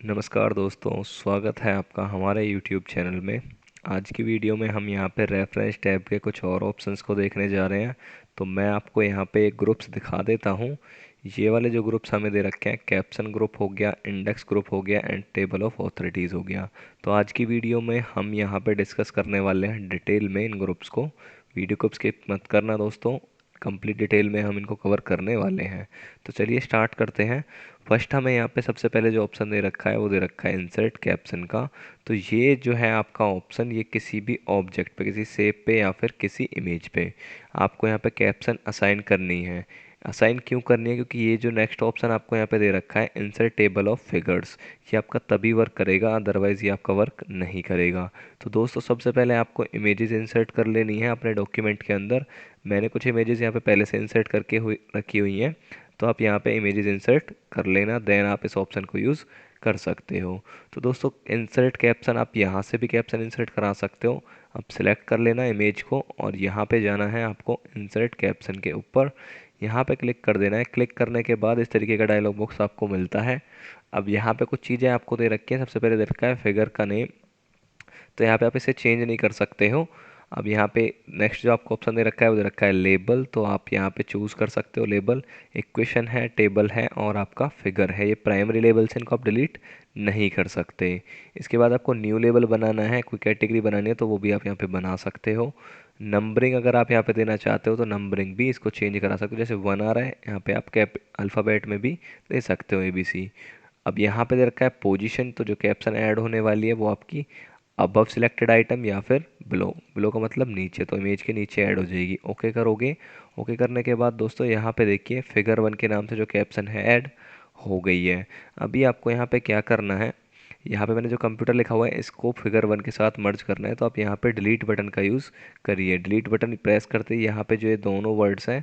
नमस्कार दोस्तों, स्वागत है आपका हमारे YouTube चैनल में। आज की वीडियो में हम यहाँ पे रेफरेंस टैब के कुछ और ऑप्शंस को देखने जा रहे हैं। तो मैं आपको यहाँ पे एक ग्रुप्स दिखा देता हूँ। ये वाले जो ग्रुप्स हमें दे रखे हैं, कैप्शन ग्रुप हो गया, इंडेक्स ग्रुप हो गया एंड टेबल ऑफ ऑथोरिटीज़ हो गया। तो आज की वीडियो में हम यहाँ पे डिस्कस करने वाले हैं डिटेल में इन ग्रुप्स को। वीडियो को स्किप मत करना दोस्तों, कंप्लीट डिटेल में हम इनको कवर करने वाले हैं। तो चलिए स्टार्ट करते हैं। फर्स्ट हमें यहाँ पे सबसे पहले जो ऑप्शन दे रखा है वो दे रखा है इंसर्ट कैप्शन का। तो ये जो है आपका ऑप्शन, ये किसी भी ऑब्जेक्ट पे, किसी शेप पे या फिर किसी इमेज पे आपको यहाँ पे कैप्शन असाइन करनी है। असाइन क्यों करनी है? क्योंकि ये जो नेक्स्ट ऑप्शन आपको यहाँ पे दे रखा है इंसर्ट टेबल ऑफ फिगर्स, ये आपका तभी वर्क करेगा, अदरवाइज ये आपका वर्क नहीं करेगा। तो दोस्तों सबसे पहले आपको इमेजेस इंसर्ट कर लेनी है अपने डॉक्यूमेंट के अंदर। मैंने कुछ इमेजेस यहाँ पे पहले से इंसर्ट करके रखी हुई हैं, तो आप यहाँ पे इमेजेस इंसर्ट कर लेना, देन आप इस ऑप्शन को यूज़ कर सकते हो। तो दोस्तों इंसर्ट कैप्शन, आप यहाँ से भी कैप्शन इंसर्ट करा सकते हो। आप सिलेक्ट कर लेना इमेज को और यहाँ पे जाना है आपको इंसर्ट कैप्शन के ऊपर, यहाँ पे क्लिक कर देना है। क्लिक करने के बाद इस तरीके का डायलॉग बॉक्स आपको मिलता है। अब यहाँ पे कुछ चीज़ें आपको दे रखी हैं। सबसे पहले दे रखा है फिगर का नेम, तो यहाँ पे आप इसे चेंज नहीं कर सकते हो। अब यहाँ पे नेक्स्ट जो आपको ऑप्शन दे रखा है वो दे रखा है लेबल, तो आप यहाँ पे चूज़ कर सकते हो लेबल। इक्वेशन है, टेबल है और आपका फिगर है, ये प्राइमरी लेबल्स हैं, इनको आप डिलीट नहीं कर सकते। इसके बाद आपको न्यू लेबल बनाना है, कोई कैटेगरी बनानी है तो वो भी आप यहाँ पे बना सकते हो। नंबरिंग अगर आप यहाँ पे देना चाहते हो तो नंबरिंग भी इसको चेंज करा सकते हो। जैसे 1 आ रहा है यहाँ पे आप कैप अल्फ़ाबेट में भी दे सकते हो ABC। अब यहाँ पे दे रखा है पोजीशन, तो जो कैप्शन ऐड होने वाली है वो आपकी अबव सिलेक्टेड आइटम या फिर बिलो। बिलो का मतलब नीचे, तो इमेज के नीचे ऐड हो जाएगी। ओके करोगे। ओके करने के बाद दोस्तों यहाँ पे देखिए फिगर 1 के नाम से जो कैप्शन है ऐड हो गई है। अभी आपको यहाँ पे क्या करना है, यहाँ पे मैंने जो कंप्यूटर लिखा हुआ है इसको फिगर 1 के साथ मर्ज करना है। तो आप यहाँ पे डिलीट बटन का यूज़ करिए। डिलीट बटन प्रेस करते ही यहाँ पे जो ये दोनों वर्ड्स हैं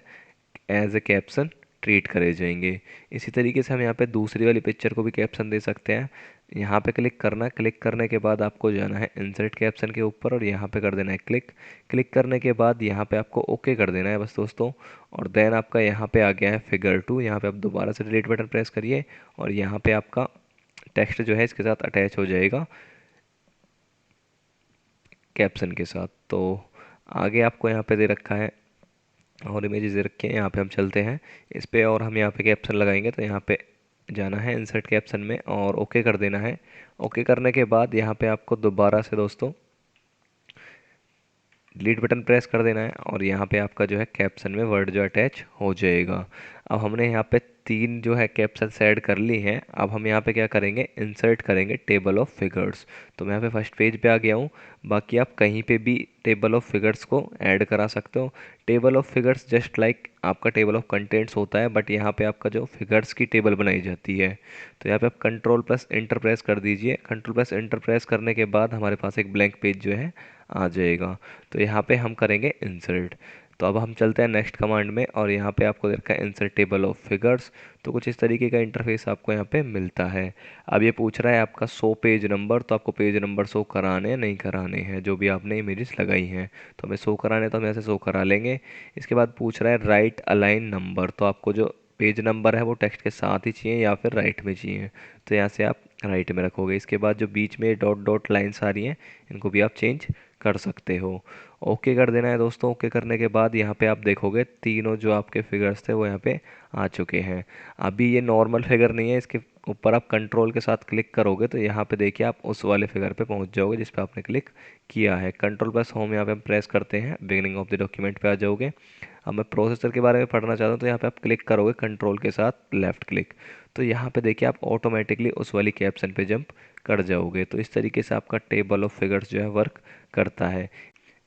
एज ए कैप्शन ट्रीट करे जाएंगे। इसी तरीके से हम यहाँ पे दूसरी वाली पिक्चर को भी कैप्शन दे सकते हैं। यहाँ पे क्लिक करना, क्लिक करने के बाद आपको जाना है इंसर्ट कैप्शन के ऊपर और यहाँ पे कर देना है क्लिक। क्लिक करने के बाद यहाँ पे आपको ओके कर देना है बस दोस्तों। और देन आपका यहाँ पे आ गया है फिगर 2। यहाँ पे आप दोबारा से डिलीट बटन प्रेस करिए और यहाँ पे आपका टेक्स्ट जो है इसके साथ अटैच हो जाएगा कैप्शन के साथ। तो आगे आपको यहाँ पे दे रखा है और इमेजेस दे रखे हैं, यहाँ पे हम चलते हैं इस पे और हम यहाँ पे कैप्शन लगाएंगे। तो यहाँ पे जाना है इंसर्ट कैप्शन में और ओके कर देना है। ओके करने के बाद यहाँ पे आपको दोबारा से दोस्तों डिलीट बटन प्रेस कर देना है और यहाँ पे आपका जो है कैप्शन में वर्ड जो अटैच हो जाएगा। अब हमने यहाँ पे 3 जो है कैप्शन ऐड कर ली हैं। अब हम यहाँ पे क्या करेंगे, इंसर्ट करेंगे टेबल ऑफ फिगर्स। तो मैं यहाँ पे फर्स्ट पेज पे आ गया हूँ। बाकी आप कहीं पे भी टेबल ऑफ फिगर्स को ऐड करा सकते हो। Table of figures just like आपका टेबल ऑफ कंटेंट्स होता है, बट यहाँ पे आपका जो फिगर्स की टेबल बनाई जाती है। तो यहाँ पे आप कंट्रोल प्लस इंटर प्रेस कर दीजिए। कंट्रोल प्लस इंटर प्रेस करने के बाद हमारे पास एक ब्लैंक पेज जो है आ जाएगा। तो यहाँ पे हम करेंगे इंसर्ट। तो अब हम चलते हैं नेक्स्ट कमांड में और यहाँ पे आपको दे रखा है इंसर्ट टेबल ऑफ फिगर्स। तो कुछ इस तरीके का इंटरफेस आपको यहाँ पे मिलता है। अब ये पूछ रहा है आपका 100 पेज नंबर, तो आपको पेज नंबर 100 कराने हैं नहीं कराने हैं, जो भी आपने इमेजेस लगाई हैं। तो हमें 100 कराने, तो हम ऐसे 100 करा लेंगे। इसके बाद पूछ रहा है राइट अलाइन नंबर, तो आपको जो पेज नंबर है वो टेक्स्ट के साथ ही चाहिए या फिर राइट में चाहिए, तो यहाँ से आप राइट में रखोगे। इसके बाद जो बीच में डॉट डॉट लाइन्स आ रही हैं इनको भी आप चेंज कर सकते हो। ओके कर देना है दोस्तों। ओके करने के बाद यहाँ पे आप देखोगे तीनों जो आपके फिगर्स थे वो यहाँ पे आ चुके हैं। अभी ये नॉर्मल फिगर नहीं है, इसके ऊपर आप कंट्रोल के साथ क्लिक करोगे तो यहाँ पे देखिए आप उस वाले फिगर पे पहुँच जाओगे जिस पे आपने क्लिक किया है। कंट्रोल प्लस होम यहाँ पे हम प्रेस करते हैं, बिगिनिंग ऑफ द डॉक्यूमेंट पे आ जाओगे। अब मैं प्रोसेसर के बारे में पढ़ना चाहता हूँ, तो यहाँ पे आप क्लिक करोगे कंट्रोल के साथ लेफ्ट क्लिक, तो यहाँ पे देखिए आप ऑटोमेटिकली उस वाली कैप्शन पे जंप कर जाओगे। तो इस तरीके से आपका टेबल ऑफ फिगर्स जो है वर्क करता है।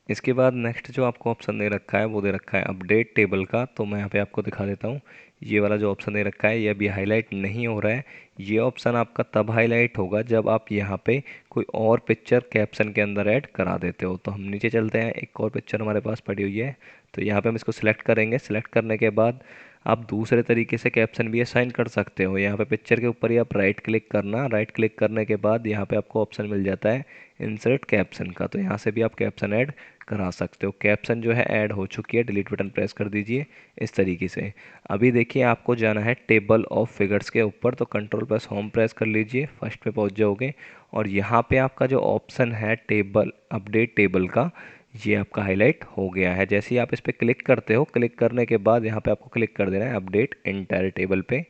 इसके बाद नेक्स्ट जो आपको ऑप्शन दे रखा है वो दे रखा है अपडेट टेबल का। तो मैं यहाँ पे आपको दिखा देता हूँ। ये वाला जो ऑप्शन दे रखा है ये अभी हाईलाइट नहीं हो रहा है। ये ऑप्शन आपका तब हाईलाइट होगा जब आप यहाँ पे कोई और पिक्चर कैप्शन के अंदर ऐड करा देते हो। तो हम नीचे चलते हैं, एक और पिक्चर हमारे पास पड़ी हुई है, तो यहाँ पे हम इसको सिलेक्ट करेंगे। सिलेक्ट करने के बाद आप दूसरे तरीके से कैप्शन भी असाइन कर सकते हो। यहाँ पे पिक्चर के ऊपर ही आप राइट क्लिक करना, राइट क्लिक करने के बाद यहाँ पे आपको ऑप्शन मिल जाता है इंसर्ट कैप्शन का, तो यहाँ से भी आप कैप्शन ऐड करा सकते हो। कैप्शन जो है ऐड हो चुकी है, डिलीट बटन प्रेस कर दीजिए इस तरीके से। अभी देखिए आपको जाना है टेबल ऑफ फिगर्स के ऊपर, तो कंट्रोल प्लस होम प्रेस कर लीजिए, फर्स्ट पे पहुंच जाओगे और यहाँ पे आपका जो ऑप्शन है टेबल, अपडेट टेबल का, ये आपका हाईलाइट हो गया है। जैसे ही आप इस पर क्लिक करते हो, क्लिक करने के बाद यहाँ पे आपको क्लिक कर देना है अपडेट एंटायर टेबल पे,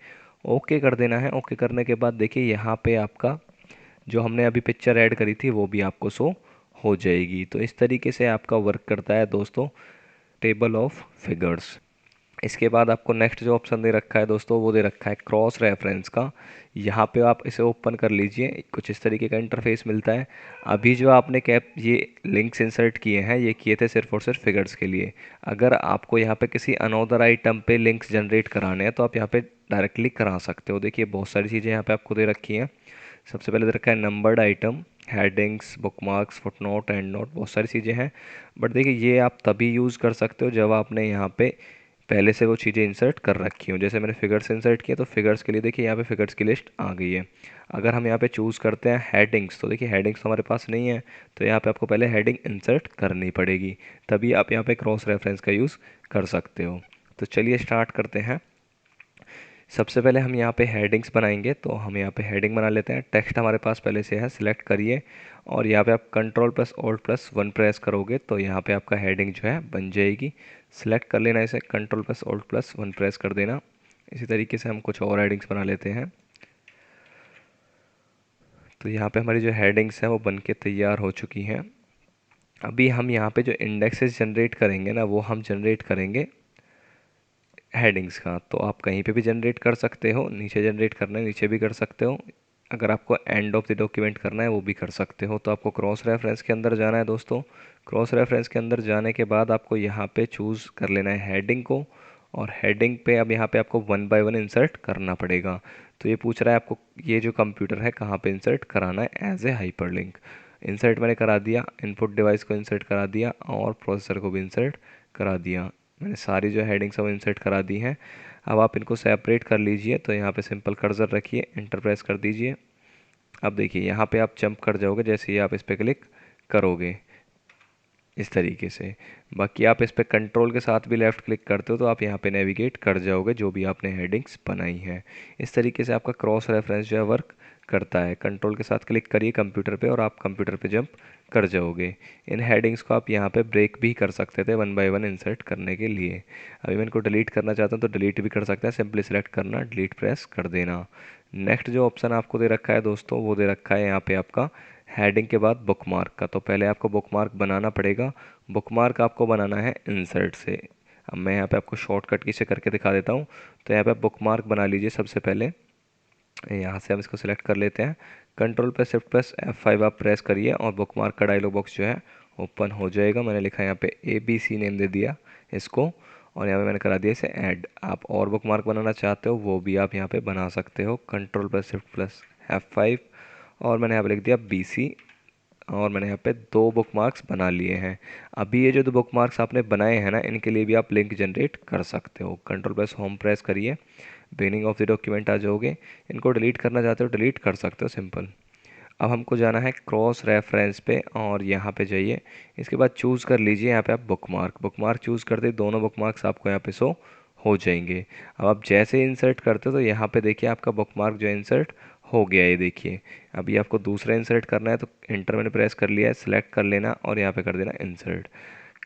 ओके कर देना है। ओके करने के बाद देखिए यहाँ पे आपका जो हमने अभी पिक्चर ऐड करी थी वो भी आपको शो हो जाएगी। तो इस तरीके से आपका वर्क करता है दोस्तों टेबल ऑफ फिगर्स। इसके बाद आपको नेक्स्ट जो ऑप्शन दे रखा है दोस्तों, वो दे रखा है क्रॉस रेफरेंस का। यहाँ पे आप इसे ओपन कर लीजिए, कुछ इस तरीके का इंटरफेस मिलता है। अभी जो आपने कैप ये लिंक्स इंसर्ट किए हैं, ये किए थे सिर्फ और सिर्फ फिगर्स के लिए। अगर आपको यहाँ पे किसी अनदर आइटम पे लिंक्स जनरेट कराने हैं तो आप यहाँ पे डायरेक्टली करा सकते हो। देखिए बहुत सारी चीज़ें यहाँ पे आपको दे रखी हैं। सबसे पहले दे रखा है numbered item, headings, bookmarks, footnote, and note, बहुत सारी चीज़ें हैं। बट देखिए ये आप तभी यूज़ कर सकते हो जब आपने यहाँ पे पहले से वो चीज़ें इंसर्ट कर रखी हूँ। जैसे मैंने फिगर्स इंसर्ट किया तो फिगर्स के लिए देखिए यहाँ पे फिगर्स की लिस्ट आ गई है। अगर हम यहाँ पे चूज़ करते हैं हेडिंग्स, तो देखिए हेडिंग्स हमारे पास नहीं है, तो यहाँ पे आपको पहले हेडिंग इंसर्ट करनी पड़ेगी, तभी आप यहाँ पे क्रॉस रेफरेंस का यूज़ कर सकते हो। तो चलिए स्टार्ट करते हैं। सबसे पहले हम यहाँ पे हेडिंग्स बनाएंगे, तो हम यहाँ पे हेडिंग बना लेते हैं। टेक्स्ट हमारे पास पहले से है, सिलेक्ट करिए और यहाँ पे आप control plus alt plus 1 press करोगे तो यहाँ पे आपका हेडिंग जो है बन जाएगी। सिलेक्ट कर लेना इसे, control plus alt plus 1 press कर देना। इसी तरीके से हम कुछ और हेडिंग्स बना लेते हैं। तो यहाँ पे हमारी जो हेडिंग्स हैं वो बन के तैयार हो चुकी हैं। अभी हम यहाँ पे जो इंडेक्सेस जनरेट करेंगे ना, वो हम जनरेट करेंगे हेडिंग्स का। तो आप कहीं पे भी जनरेट कर सकते हो, नीचे जनरेट करना है नीचे भी कर सकते हो, अगर आपको एंड ऑफ द डॉक्यूमेंट करना है वो भी कर सकते हो। तो आपको क्रॉस रेफरेंस के अंदर जाना है दोस्तों। क्रॉस रेफरेंस के अंदर जाने के बाद आपको यहाँ पे चूज़ कर लेना है हेडिंग को, और हेडिंग पे अब यहाँ पे आपको 1 बाय 1 इंसर्ट करना पड़ेगा। तो ये पूछ रहा है आपको ये जो कंप्यूटर है कहाँ पे इंसर्ट कराना है एज ए हाइपरलिंक। इंसर्ट मैंने करा दिया, इनपुट डिवाइस को इंसर्ट करा दिया और प्रोसेसर को भी इंसर्ट करा दिया। मैंने सारी जो हेडिंग्स वो इंसर्ट करा दी हैं। अब आप इनको सेपरेट कर लीजिए, तो यहाँ पे सिंपल कर्सर रखिए, एंटर प्रेस कर दीजिए। अब देखिए यहाँ पे आप जंप कर जाओगे जैसे ही आप इस पर क्लिक करोगे इस तरीके से। बाकी आप इस पर कंट्रोल के साथ भी लेफ़्ट क्लिक करते हो तो आप यहाँ पे नेविगेट कर जाओगे जो भी आपने हेडिंग्स बनाई हैं। इस तरीके से आपका क्रॉस रेफरेंस जो है वर्क करता है। कंट्रोल के साथ क्लिक करिए कंप्यूटर पे और आप कंप्यूटर पे जंप कर जाओगे। इन हेडिंग्स को आप यहाँ पे ब्रेक भी कर सकते थे 1 बाय 1 इंसर्ट करने के लिए। अभी मैं इनको डिलीट करना चाहता हूँ तो डिलीट भी कर सकते हैं, सिंपली सेलेक्ट करना, डिलीट प्रेस कर देना। नेक्स्ट जो ऑप्शन आपको दे रखा है दोस्तों, वो दे रखा है यहाँ पे आपका हेडिंग के बाद बुकमार्क का। तो पहले आपको बुकमार्क बनाना पड़ेगा। बुकमार्क आपको बनाना है इंसर्ट से। अब मैं यहाँ पे आपको शॉर्टकट की से करके दिखा देता हूँ। तो यहाँ पे आप बुकमार्क बना लीजिए। सबसे पहले यहाँ से हम इसको सिलेक्ट कर लेते हैं, control plus shift plus F5 आप प्रेस करिए और बुकमार्क का डायलॉग बॉक्स जो है ओपन हो जाएगा। मैंने लिखा है यहाँ पे ABC नेम दे दिया इसको, और यहाँ पे मैंने करा दिया इसे ऐड। आप और बुकमार्क बनाना चाहते हो वो भी आप यहाँ पे बना सकते हो, control plus shift plus F5, और मैंने यहाँ पे लिख दिया BC, और मैंने यहाँ पे 2 बुकमार्क्स बना लिए हैं। अभी ये जो 2 बुकमार्क्स आपने बनाए हैं ना, इनके लिए भी आप लिंक जनरेट कर सकते हो। कंट्रोल प्लस होम प्रेस करिए, बिगिनिंग ऑफ द डॉक्यूमेंट आ जाओगे। इनको डिलीट करना चाहते हो डिलीट कर सकते हो, सिंपल। अब हमको जाना है क्रॉस रेफरेंस पे और यहाँ पे जाइए। इसके बाद चूज़ कर लीजिए यहाँ पे आप बुकमार्क। बुकमार्क चूज़ करते दोनों बुकमार्क्स आपको यहाँ पे शो हो जाएंगे। अब आप जैसे इंसर्ट करते हो तो यहाँ पे देखिए आपका बुकमार्क जो इंसर्ट हो गया है, देखिए। अभी आपको दूसरा इंसर्ट करना है तो इंटर मैंने प्रेस कर लिया है, सिलेक्ट कर लेना और यहाँ पे कर देना इंसर्ट।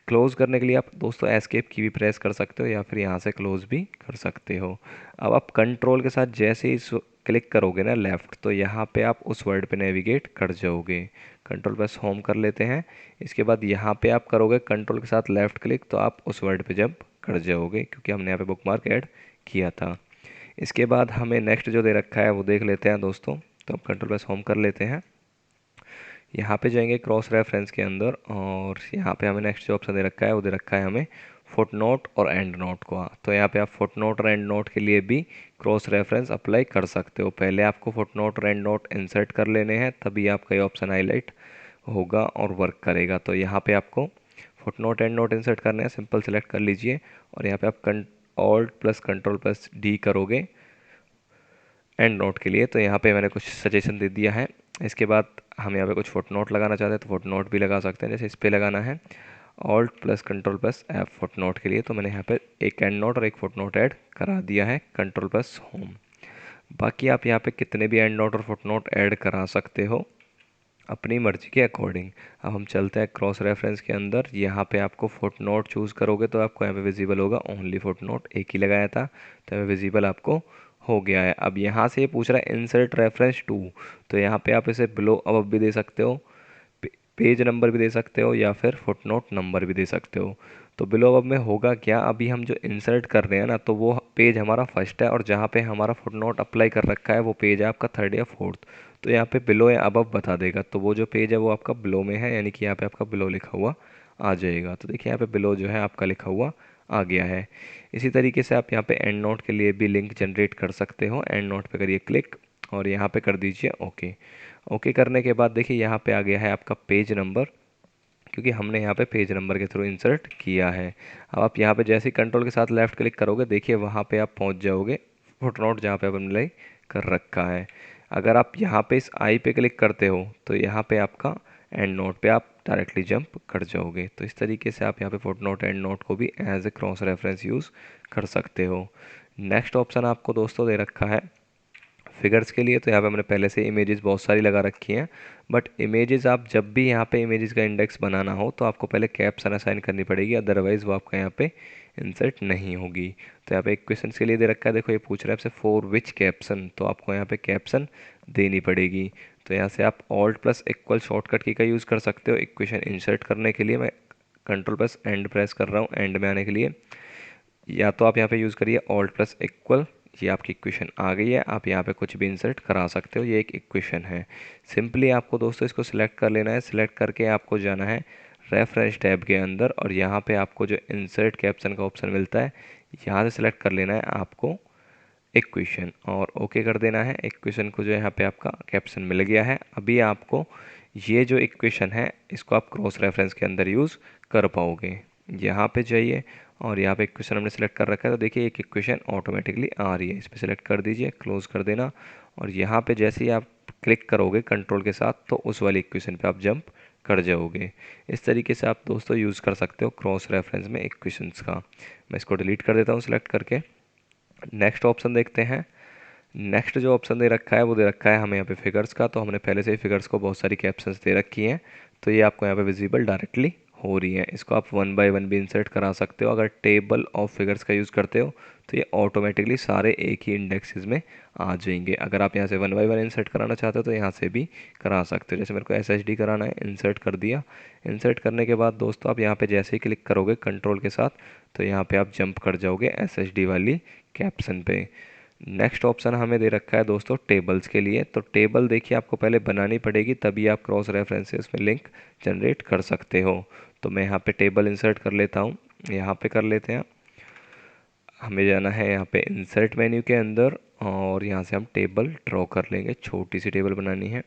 क्लोज़ करने के लिए आप दोस्तों एस्केप की भी प्रेस कर सकते हो या फिर यहाँ से क्लोज़ भी कर सकते हो। अब आप कंट्रोल के साथ जैसे ही क्लिक करोगे ना लेफ़्ट, तो यहाँ पे आप उस वर्ड पे नेविगेट कर जाओगे। कंट्रोल प्लस होम कर लेते हैं। इसके बाद यहाँ पे आप करोगे कंट्रोल के साथ लेफ़्ट क्लिक, तो आप उस वर्ड पे जंप कर जाओगे क्योंकि हमने यहाँ पे बुकमार्क ऐड किया था। इसके बाद हमें नेक्स्ट जो दे रखा है वो देख लेते हैं दोस्तों। तो आप कंट्रोल प्लस होम कर लेते हैं, यहाँ पे जाएंगे क्रॉस रेफरेंस के अंदर, और यहाँ पे हमें नेक्स्ट जो ऑप्शन दे रखा है वो दे रखा है हमें फुटनोट और एंड नोट को। तो यहाँ पे आप फुटनोट और एंड नोट के लिए भी क्रॉस रेफरेंस अप्लाई कर सकते हो। पहले आपको फुटनोट और एंड नोट इंसर्ट कर लेने हैं, तभी आपका ये ऑप्शन हाईलाइट होगा और वर्क करेगा। तो यहाँ पे आपको फुटनोट एंड नोट इंसर्ट करना है, सिंपल सेलेक्ट कर लीजिए और यहाँ पे आप alt plus control plus D करोगे एंड नोट के लिए, तो यहाँ पे मैंने कुछ सजेशन दे दिया है। इसके बाद हम यहाँ पे कुछ फुट नोट लगाना चाहते हैं तो फुट नोट भी लगा सकते हैं। जैसे इस पे लगाना है alt plus control plus F foot note के लिए, तो मैंने यहाँ पे एक एंड नोट और एक फुट नोट ऐड करा दिया है, कंट्रोल प्लस होम। बाकी आप यहाँ पे कितने भी एंड नोट और फुट नोट ऐड करा सकते हो अपनी मर्जी के अकॉर्डिंग। अब हम चलते हैं क्रॉस रेफरेंस के अंदर। यहाँ पे आपको फुट नोट चूज़ करोगे तो आपको यहाँ पे विजिबल होगा ओनली फुट नोट, एक ही लगाया था तो यहाँ विजिबल आपको हो गया है। अब यहाँ से ये पूछ रहा है इंसर्ट रेफरेंस टू, तो यहाँ पे आप इसे बिलो अब भी दे सकते हो, पेज नंबर भी दे सकते हो या फिर फुट नोट नंबर भी दे सकते हो। तो बिलो अब में होगा क्या, अभी हम जो इंसर्ट कर रहे हैं ना, तो वो पेज हमारा फर्स्ट है और जहाँ पे हमारा फुट नोट अप्लाई कर रखा है वो पेज है आपका थर्ड या फोर्थ। तो यहाँ पे बिलो या अबव बता देगा, तो वो जो पेज है वो आपका बिलो में है, यानी कि यहाँ पे आपका बिलो लिखा हुआ आ जाएगा। तो देखिए यहाँ पे बिलो जो है आपका लिखा हुआ आ गया है। इसी तरीके से आप यहाँ पे एंड नोट के लिए भी लिंक जनरेट कर सकते हो। एंड नोट पे करिए क्लिक और यहाँ पे कर दीजिए ओके। ओके करने के बाद देखिए यहाँ पे आ गया है आपका पेज नंबर, क्योंकि हमने यहाँ पे पेज नंबर के थ्रू इंसर्ट किया है। अब आप यहाँ पे जैसे ही कंट्रोल के साथ लेफ्ट क्लिक करोगे देखिए वहाँ पे आप पहुँच जाओगे फुटनोट जहाँ पे आपने कर रखा है। अगर आप यहाँ पे इस आई पे क्लिक करते हो तो यहाँ पे आपका एंड नोट पे आप डायरेक्टली जंप कर जाओगे। तो इस तरीके से आप यहाँ पे फुटनोट एंड नोट को भी as a cross reference use कर सकते हो। नेक्स्ट ऑप्शन आपको दोस्तों दे रखा है फिगर्स के लिए। तो यहाँ पे हमने पहले से इमेजेस बहुत सारी लगा रखी हैं, बट इमेजेस आप जब भी यहाँ पे इमेजेस का इंडेक्स बनाना हो तो आपको पहले कैप्शन असाइन करनी पड़ेगी, अदरवाइज़ वो आपका यहाँ पे इंसर्ट नहीं होगी। तो यहाँ पे एक क्वेश्चन के लिए दे रखा है, देखो ये पूछ रहा है आपसे फॉर विच कैप्शन, तो आपको यहाँ पे कैप्शन देनी पड़ेगी। तो यहाँ से आप ऑल्ट प्लस इक्वल शॉर्टकट की का यूज़ कर सकते हो इक्वेशन इंसर्ट करने के लिए। मैं कंट्रोल प्लस एंड प्रेस कर रहा हूँ एंड में आने के लिए, या तो आप यहाँ पे यूज़ करिए ऑल्ट प्लस इक्वल, ये आपकी इक्वेशन आ गई है। आप यहाँ पे कुछ भी इंसर्ट करा सकते हो, ये एक इक्वेशन है। सिंपली आपको दोस्तों इसको सिलेक्ट कर लेना है। सिलेक्ट करके आपको जाना है रेफरेंस टैब के अंदर और यहाँ पे आपको जो इंसर्ट कैप्शन का ऑप्शन मिलता है यहाँ से सिलेक्ट कर लेना है आपको इक्वेशन और ओके कर देना है। इक्वेशन को जो यहाँ पे आपका कैप्शन मिल गया है। अभी आपको ये जो इक्वेशन है इसको आप क्रॉस रेफरेंस के अंदर यूज़ कर पाओगे। यहाँ पे जाइए और यहाँ पे इक्वेशन हमने सेलेक्ट कर रखा है, तो देखिए एक इक्वेशन ऑटोमेटिकली आ रही है। इस पर सेलेक्ट कर दीजिए, क्लोज कर देना और यहाँ पे जैसे ही आप क्लिक करोगे कंट्रोल के साथ तो उस वाली इक्वेशन पे आप जंप कर जाओगे। इस तरीके से आप दोस्तों यूज़ कर सकते हो क्रॉस रेफरेंस में इक्वेशंस का। मैं इसको डिलीट कर देता हूँ सेलेक्ट करके। नेक्स्ट ऑप्शन देखते हैं। नेक्स्ट जो ऑप्शन दे रखा है वो दे रखा है हमें यहाँ पे फिगर्स का। तो हमने पहले से ही फिगर्स को बहुत सारी कैप्शंस दे रखी हैं, तो ये आपको यहाँ पे विजिबल डायरेक्टली हो रही है। इसको आप वन बाय वन भी इंसर्ट करा सकते हो। अगर टेबल ऑफ फिगर्स का यूज़ करते हो तो ये ऑटोमेटिकली सारे एक ही इंडेक्सेस में आ जाएंगे। अगर आप यहाँ से वन बाय वन इंसर्ट कराना चाहते हो तो यहाँ से भी करा सकते हो। जैसे मेरे को SHD कराना है, इंसर्ट कर दिया। इंसर्ट करने के बाद दोस्तों आप यहाँ पे जैसे ही क्लिक करोगे कंट्रोल के साथ तो यहाँ पे आप जंप कर जाओगे SHD वाली कैप्शन पे। नेक्स्ट ऑप्शन हमें दे रखा है दोस्तों टेबल्स के लिए। तो टेबल देखिए आपको पहले बनानी पड़ेगी, तभी आप क्रॉस रेफरेंसेस में लिंक जनरेट कर सकते हो। तो मैं यहाँ पे टेबल इंसर्ट कर लेता हूँ, यहाँ पे कर लेते हैं। हमें जाना है यहाँ पे इंसर्ट मेन्यू के अंदर और यहाँ से हम टेबल ड्रॉ कर लेंगे। छोटी सी टेबल बनानी है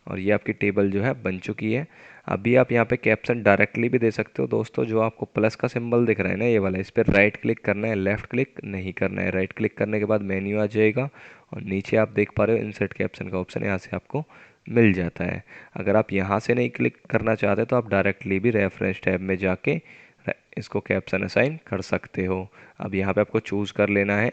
और ये आपकी टेबल जो है बन चुकी है। अभी आप यहाँ पे कैप्शन डायरेक्टली भी दे सकते हो दोस्तों। जो आपको प्लस का सिंबल दिख रहा है ना ये वाला, इस पर राइट क्लिक करना है, लेफ्ट क्लिक नहीं करना है। राइट क्लिक करने के बाद मेन्यू आ जाएगा और नीचे आप देख पा रहे हो इंसर्ट कैप्शन का ऑप्शन यहाँ से आपको मिल जाता है। अगर आप यहाँ से नहीं क्लिक करना चाहते तो आप डायरेक्टली भी रेफरेंस टैब में जाके इसको कैप्शन असाइन कर सकते हो। अब यहाँ पे आपको चूज़ कर लेना है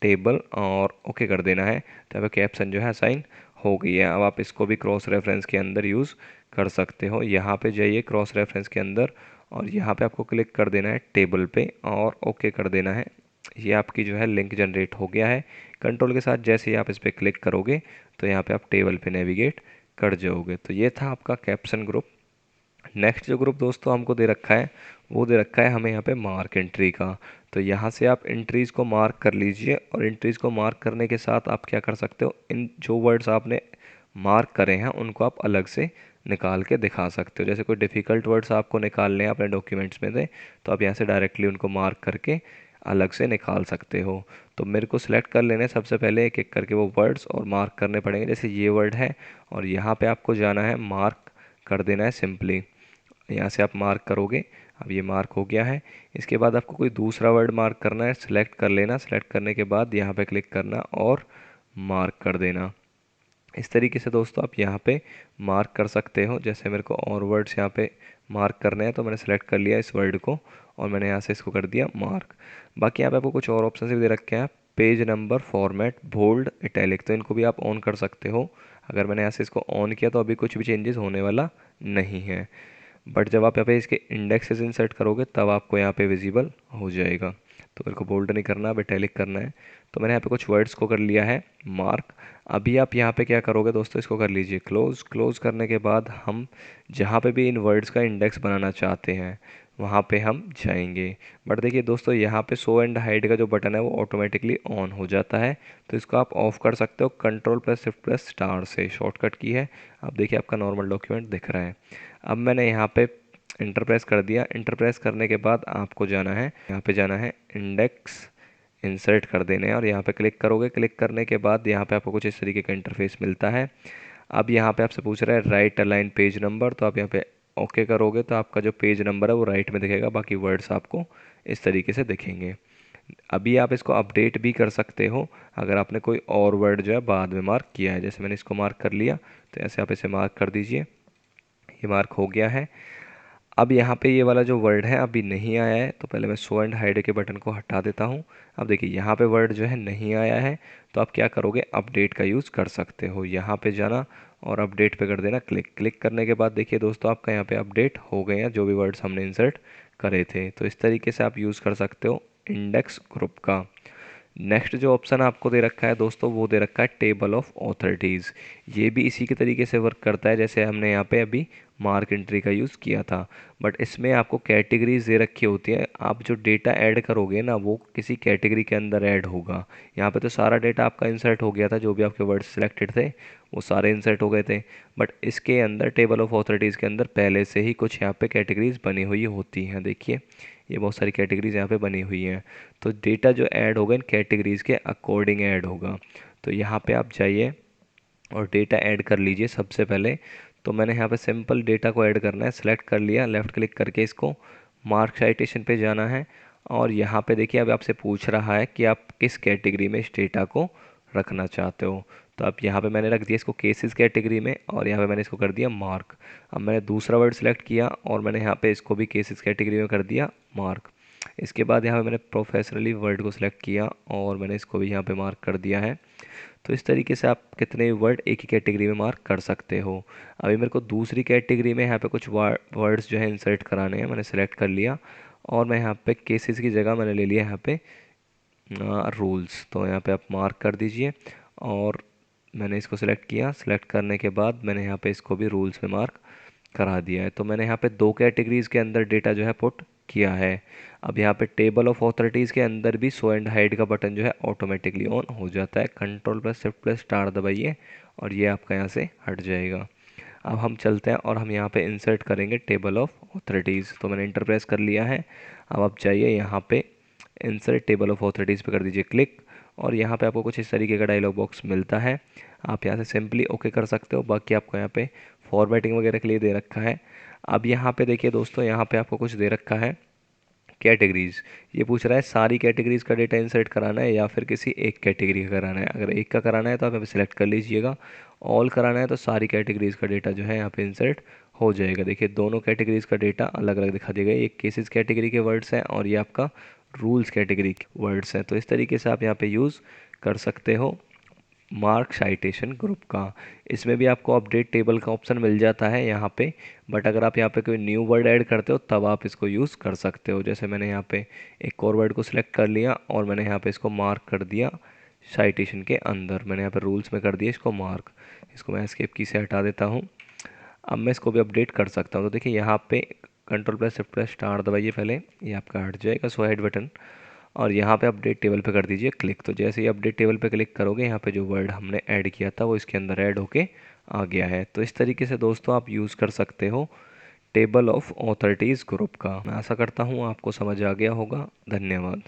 टेबल और ओके कर देना है, तो यहाँ पे कैप्शन जो है असाइन हो गई है। अब आप इसको भी क्रॉस रेफरेंस के अंदर यूज़ कर सकते हो। यहाँ पे जाइए क्रॉस रेफरेंस के अंदर और यहाँ पे आपको क्लिक कर देना है टेबल पे और ओके कर देना है। ये आपकी जो है लिंक जनरेट हो गया है। कंट्रोल के साथ जैसे ही आप इस पर क्लिक करोगे तो यहाँ पे आप टेबल पे नेविगेट कर जाओगे। तो ये था आपका कैप्शन ग्रुप। नेक्स्ट जो ग्रुप दोस्तों हमको दे रखा है वो दे रखा है हमें यहाँ पे मार्क एंट्री का। तो यहाँ से आप एंट्रीज़ को मार्क कर लीजिए और एंट्रीज़ को मार्क करने के साथ आप क्या कर सकते हो, इन जो वर्ड्स आपने मार्क करे हैं उनको आप अलग से निकाल के दिखा सकते हो। जैसे कोई डिफ़िकल्ट वर्ड्स आपको निकालने हैं अपने डॉक्यूमेंट्स में से, तो आप यहाँ से डायरेक्टली उनको मार्क करके अलग से निकाल सकते हो। तो मेरे को सिलेक्ट कर लेने सबसे पहले एक एक करके वो वर्ड्स और मार्क करने पड़ेंगे। जैसे ये वर्ड है और यहाँ पे आपको जाना है मार्क कर देना है सिंपली। यहाँ से आप मार्क करोगे। अब ये मार्क हो गया है। इसके बाद आपको कोई दूसरा वर्ड मार्क करना है, सिलेक्ट कर लेना। सिलेक्ट करने के बाद यहाँ पे क्लिक करना और मार्क कर देना। इस तरीके से दोस्तों आप यहाँ पे मार्क कर सकते हो। जैसे मेरे को और वर्ड्स यहाँ पे मार्क करने हैं तो मैंने सेलेक्ट कर लिया इस वर्ड को और मैंने यहाँ से इसको कर दिया मार्क। बाकी यहाँ पे आपको कुछ और ऑप्शन भी दे रखे हैं, page number, format, bold, italic, तो इनको भी आप ऑन कर सकते हो। अगर मैंने यहाँ से इसको ऑन किया तो अभी कुछ भी चेंजेस होने वाला नहीं है, बट जब आप यहाँ पे इसके इंडेक्सेस इंसर्ट करोगे तब आपको यहाँ पे विजिबल हो जाएगा। तो मेरे को बोल्ड नहीं करना, अब इटैलिक करना है। तो मैंने यहाँ पे कुछ वर्ड्स को कर लिया है मार्क। अभी आप यहाँ पे क्या करोगे दोस्तों, इसको कर लीजिए क्लोज। क्लोज करने के बाद हम जहाँ पे भी इन वर्ड्स का इंडेक्स बनाना चाहते हैं वहाँ पे हम जाएंगे। बट देखिए दोस्तों, यहाँ पे शो एंड हाइड का जो बटन है वो ऑटोमेटिकली ऑन हो जाता है, तो इसको आप ऑफ कर सकते हो control plus shift plus star से, शॉर्टकट की है। अब देखिए आपका नॉर्मल डॉक्यूमेंट दिख रहा है। अब मैंने यहाँ पे इंटर प्रेस कर दिया। इंटर प्रेस करने के बाद आपको जाना है, यहाँ पे जाना है इंडेक्स, इंसर्ट कर देने हैं और यहाँ पे क्लिक करोगे। क्लिक करने के बाद यहाँ पे आपको कुछ इस तरीके का इंटरफेस मिलता है। अब यहाँ पे आपसे पूछ रहा है राइट अलाइन पेज नंबर, तो आप यहाँ पे ओके करोगे तो आपका जो पेज नंबर है वो राइट में दिखेगा, बाकी वर्ड्स आपको इस तरीके से दिखेंगे। अभी आप इसको अपडेट भी कर सकते हो अगर आपने कोई और वर्ड जो है बाद में मार्क किया है। जैसे मैंने इसको मार्क कर लिया तो ऐसे आप इसे मार्क कर दीजिए। ये मार्क हो गया है। अब यहाँ पे ये वाला जो वर्ड है अभी नहीं आया है, तो पहले मैं शो एंड हाइड के बटन को हटा देता हूँ। अब देखिए यहाँ पे वर्ड जो है नहीं आया है, तो आप क्या करोगे, अपडेट का यूज़ कर सकते हो। यहाँ पे जाना और अपडेट पे कर देना क्लिक। क्लिक करने के बाद देखिए दोस्तों आपका यहाँ पे अपडेट हो गए हैं जो भी वर्ड्स हमने इंसर्ट करे थे। तो इस तरीके से आप यूज़ कर सकते हो इंडेक्स ग्रुप का। नेक्स्ट जो ऑप्शन आपको दे रखा है दोस्तों वो दे रखा है टेबल ऑफ ऑथोरिटीज़। ये भी इसी के तरीके से वर्क करता है जैसे हमने यहाँ पे अभी मार्क एंट्री का यूज़ किया था, बट इसमें आपको कैटेगरीज दे रखी होती है। आप जो डेटा ऐड करोगे ना वो किसी कैटेगरी के अंदर ऐड होगा। यहाँ पे तो सारा डेटा आपका इंसर्ट हो गया था, जो भी आपके वर्ड सिलेक्टेड थे वो सारे इंसर्ट हो गए थे, बट इसके अंदर टेबल ऑफ ऑथोरिटीज़ के अंदर पहले से ही कुछ यहाँ पे कैटेगरीज बनी हुई होती हैं। देखिए ये बहुत सारी कैटेगरीज यहाँ पे बनी हुई हैं, तो डेटा जो ऐड होगा इन कैटेगरीज़ के अकॉर्डिंग ऐड होगा। तो यहाँ पे आप जाइए और डेटा ऐड कर लीजिए सबसे पहले। तो मैंने यहाँ पे सिंपल डेटा को ऐड करना है, सेलेक्ट कर लिया, लेफ़्ट क्लिक करके इसको मार्क साइटेशन पे जाना है और यहाँ पे देखिए अब आपसे पूछ रहा है कि आप किस कैटेगरी में इस डेटा को रखना चाहते हो। तो अब यहाँ पे मैंने रख दिया इसको केसेस कैटेगरी में और यहाँ पे मैंने इसको कर दिया मार्क। अब मैंने दूसरा वर्ड सेलेक्ट किया और मैंने यहाँ पे इसको भी केसेस कैटेगरी में कर दिया मार्क। इसके बाद यहाँ पे मैंने प्रोफेशनली वर्ड को सिलेक्ट किया और मैंने इसको भी यहाँ पे मार्क कर दिया है। तो इस तरीके से आप कितने वर्ड एक ही कैटेगरी में मार्क कर सकते हो। अभी मेरे को दूसरी कैटेगरी में यहाँ पे कुछ वर्ड्स जो है इंसर्ट कराने हैं, मैंने सेलेक्ट कर लिया और मैं यहाँ पे केसेस की जगह मैंने ले लिया यहाँ पे रूल्स। तो यहाँ पे आप मार्क कर दीजिए और मैंने इसको सिलेक्ट किया। सिलेक्ट करने के बाद मैंने यहाँ पे इसको भी रूल्स में मार्क करा दिया है। तो मैंने यहाँ पे दो कैटेगरीज के अंदर डेटा जो है पुट किया है। अब यहाँ पे टेबल ऑफ ऑथोरिटीज़ के अंदर भी शो एंड हाइड का बटन जो है ऑटोमेटिकली ऑन हो जाता है। Control plus shift plus star दबाइए और ये आपका यहाँ से हट जाएगा। अब हम चलते हैं और हम यहाँ पे इंसर्ट करेंगे टेबल ऑफ ऑथोरिटीज़। तो मैंने इंटर प्रेस कर लिया है। अब आप जाइए यहाँ पे इंसर्ट टेबल ऑफ ऑथोरिटीज़ पे कर दीजिए क्लिक और यहाँ पे आपको कुछ इस तरीके का डायलॉग बॉक्स मिलता है। आप यहाँ से सिंपली ओके कर सकते हो। बाकी आपको यहाँ पे फॉर्मेटिंग वगैरह के लिए दे रखा है। अब यहाँ पे देखिए दोस्तों, यहाँ पे आपको कुछ दे रखा है कैटेगरीज। ये पूछ रहा है सारी कैटेगरीज का डेटा इंसर्ट कराना है या फिर किसी एक कैटेगरी का कराना है। अगर एक का कराना है तो आप यहाँ पे सिलेक्ट कर लीजिएगा। ऑल कराना है तो सारी कैटेगरीज का डेटा जो है यहाँ पे इंसर्ट हो जाएगा। देखिए दोनों कैटेगरीज का डेटा अलग अलग दिखा दिया गया। ये केसेस कैटेगरी के वर्ड्स हैं और ये आपका रूल्स कैटेगरी के वर्ड्स हैं। तो इस तरीके से आप यहाँ पे यूज़ कर सकते हो मार्क साइटेशन ग्रुप का। इसमें भी आपको अपडेट टेबल का ऑप्शन मिल जाता है यहाँ पे, बट अगर आप यहाँ पे कोई न्यू वर्ड ऐड करते हो तब आप इसको यूज़ कर सकते हो। जैसे मैंने यहाँ पे एक और वर्ड को सिलेक्ट कर लिया और मैंने यहाँ पे इसको मार्क कर दिया साइटेशन के अंदर। मैंने यहाँ पे रूल्स में कर दिया इसको मार्क। इसको मैं एस्केप की से हटा देता हूँ। अब मैं इसको भी अपडेट कर सकता हूँ। तो देखिए यहाँ पे control plus shift plus star दबाइए पहले, ये आपका हट जाएगा शो हेड बटन और यहाँ पे अपडेट टेबल पे कर दीजिए क्लिक। तो जैसे ही अपडेट टेबल पे क्लिक करोगे यहाँ पे जो वर्ड हमने ऐड किया था वो इसके अंदर ऐड होके आ गया है। तो इस तरीके से दोस्तों आप यूज़ कर सकते हो टेबल ऑफ ऑथोरिटीज़ ग्रुप का। मैं आशा करता हूँ आपको समझ आ गया होगा। धन्यवाद।